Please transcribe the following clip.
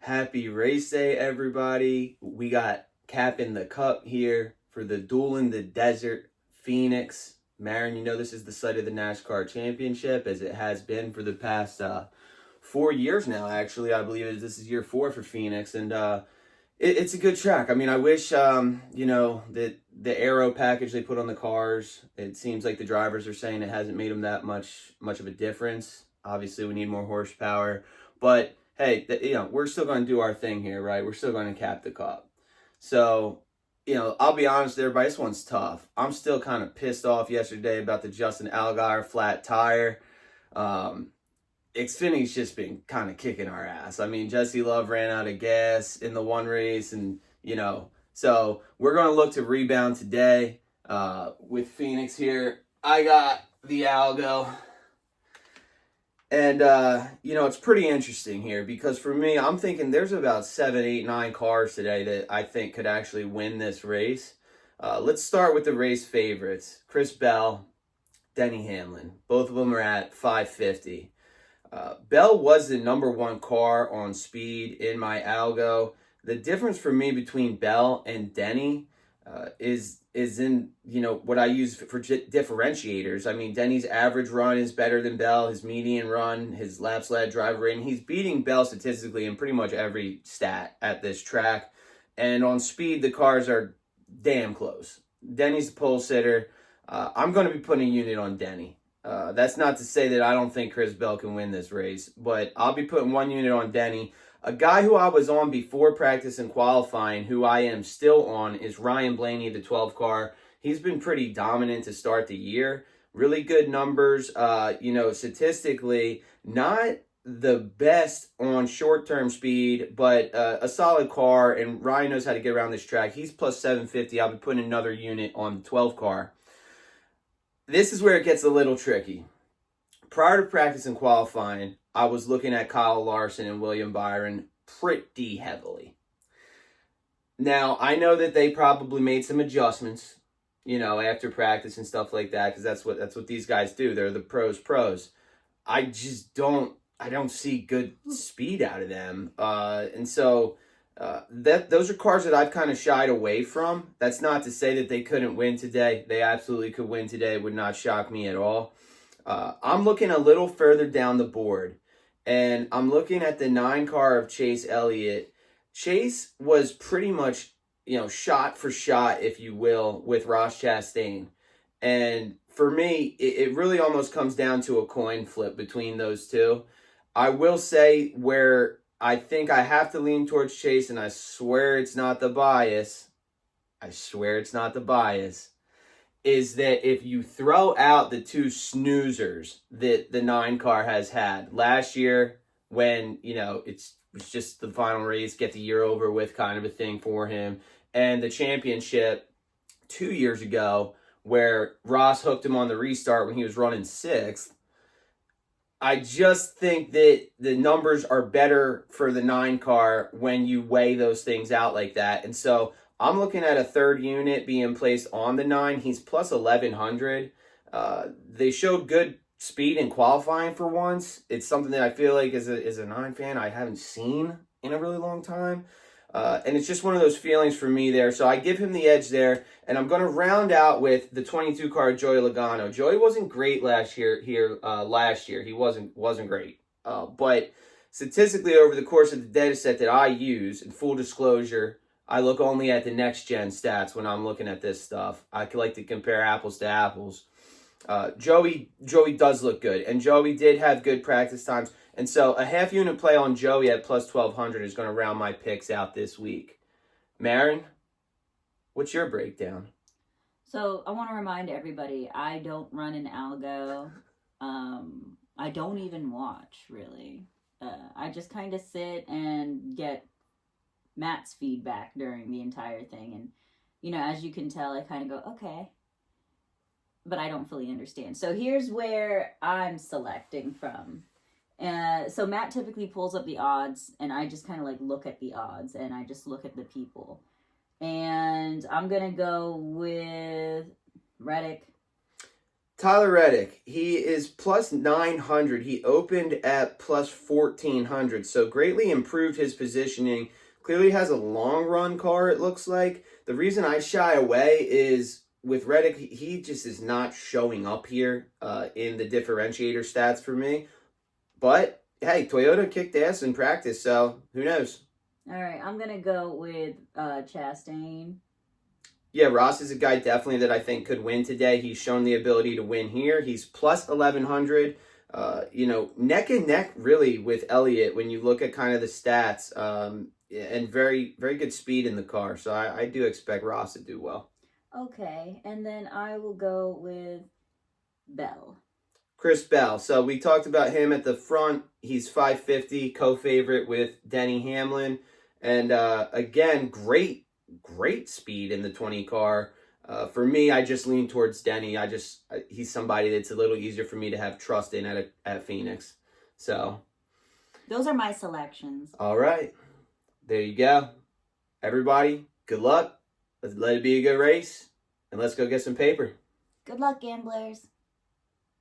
Happy race day, everybody. We got capping the cup here for the Duel in the Desert, Phoenix. Marin, you know this is the site of the NASCAR Championship, as it has been for the past 4 years now, actually. I believe this is year 4 for Phoenix, and it's a good track. I mean, I wish, that the aero package they put on the cars, it seems like the drivers are saying it hasn't made them that much of a difference. Obviously, we need more horsepower, but hey, we're still going to do our thing here, right? We're still going to cap the cup. So, I'll be honest with everybody, this one's tough. I'm still kind of pissed off yesterday about the Justin Allgaier flat tire. Xfinity's just been kind of kicking our ass. I mean, Jesse Love ran out of gas in the one race, and, so we're going to look to rebound today with Phoenix here. I got the Algo. And, it's pretty interesting here because for me, I'm thinking there's about 7, 8, 9 cars today that I think could actually win this race. Let's start with the race favorites. Chris Bell, Denny Hamlin. Both of them are at 550. Bell was the number 1 car on speed in my Algo. The difference for me between Bell and Denny is in, what I use for differentiators. I mean, Denny's average run is better than Bell. His median run, his laps led, driver rating, he's beating Bell statistically in pretty much every stat at this track. And on speed, the cars are damn close. Denny's the pole sitter. I'm going to be putting a unit on Denny. That's not to say that I don't think Chris Bell can win this race, but I'll be putting 1 unit on Denny. A guy who I was on before practice and qualifying, who I am still on, is Ryan Blaney, the 12 car. He's been pretty dominant to start the year. Really good numbers. Statistically, not the best on short-term speed, but a solid car, and Ryan knows how to get around this track. He's plus 750. I'll be putting another unit on the 12 car. This is where it gets a little tricky. Prior to practice and qualifying, I was looking at Kyle Larson and William Byron pretty heavily. Now, I know that they probably made some adjustments, after practice and stuff like that, because that's what these guys do. They're the pros. I just don't see good speed out of them. And so those are cars that I've kind of shied away from. That's not to say that they couldn't win today. They absolutely could win today. It would not shock me at all. I'm looking a little further down the board, and I'm looking at the 9 car of Chase Elliott. Chase was pretty much, shot for shot, if you will, with Ross Chastain. And for me, it really almost comes down to a coin flip between those two. I will say where I think I have to lean towards Chase, and I swear it's not the bias. Is that if you throw out the 2 snoozers that the 9 car has had last year, when, it's just the final race, get the year over with kind of a thing for him, and the championship 2 years ago where Ross hooked him on the restart when he was running 6th, I just think that the numbers are better for the 9 car when you weigh those things out like that. And so I'm looking at a 3rd unit being placed on the 9. He's plus 1,100. They showed good speed in qualifying for once. It's something that I feel like as a 9 fan I haven't seen in a really long time. And it's just one of those feelings for me there. So I give him the edge there. And I'm going to round out with the 22 car Joey Logano. Joey wasn't great last year. He wasn't great. But statistically over the course of the data set that I use, in full disclosure, I look only at the next gen stats when I'm looking at this stuff. I like to compare apples to apples. Joey does look good, and Joey did have good practice times. And so a half unit play on Joey at plus 1,200 is going to round my picks out this week. Marin, what's your breakdown? So I want to remind everybody, I don't run an algo. I don't even watch, really. I just kind of sit and get Matt's feedback during the entire thing. And, as you can tell, I kind of go, okay. But I don't fully understand. So here's where I'm selecting from. So Matt typically pulls up the odds, and I just kind of look at the odds, and I just look at the people. And I'm going to go with Reddick. Tyler Reddick, he is plus 900. He opened at plus 1400, so greatly improved his positioning. Clearly has a long run car, it looks like. The reason I shy away is with Reddick, he just is not showing up here in the differentiator stats for me. But hey, Toyota kicked ass in practice, so who knows? All right, I'm going to go with Chastain. Yeah, Ross is a guy definitely that I think could win today. He's shown the ability to win here. He's plus 1100. Neck and neck really with Elliott when you look at kind of the stats, and very, very good speed in the car. So I do expect Ross to do well. Okay, and then I will go with Bell. Chris Bell. So we talked about him at the front. He's 550, co-favorite with Denny Hamlin. And again, great speed in the 20 car. For me, I just lean towards Denny. He's somebody that's a little easier for me to have trust in at Phoenix. So those are my selections. All right. There you go. Everybody, good luck. Let it be a good race. And let's go get some paper. Good luck, gamblers.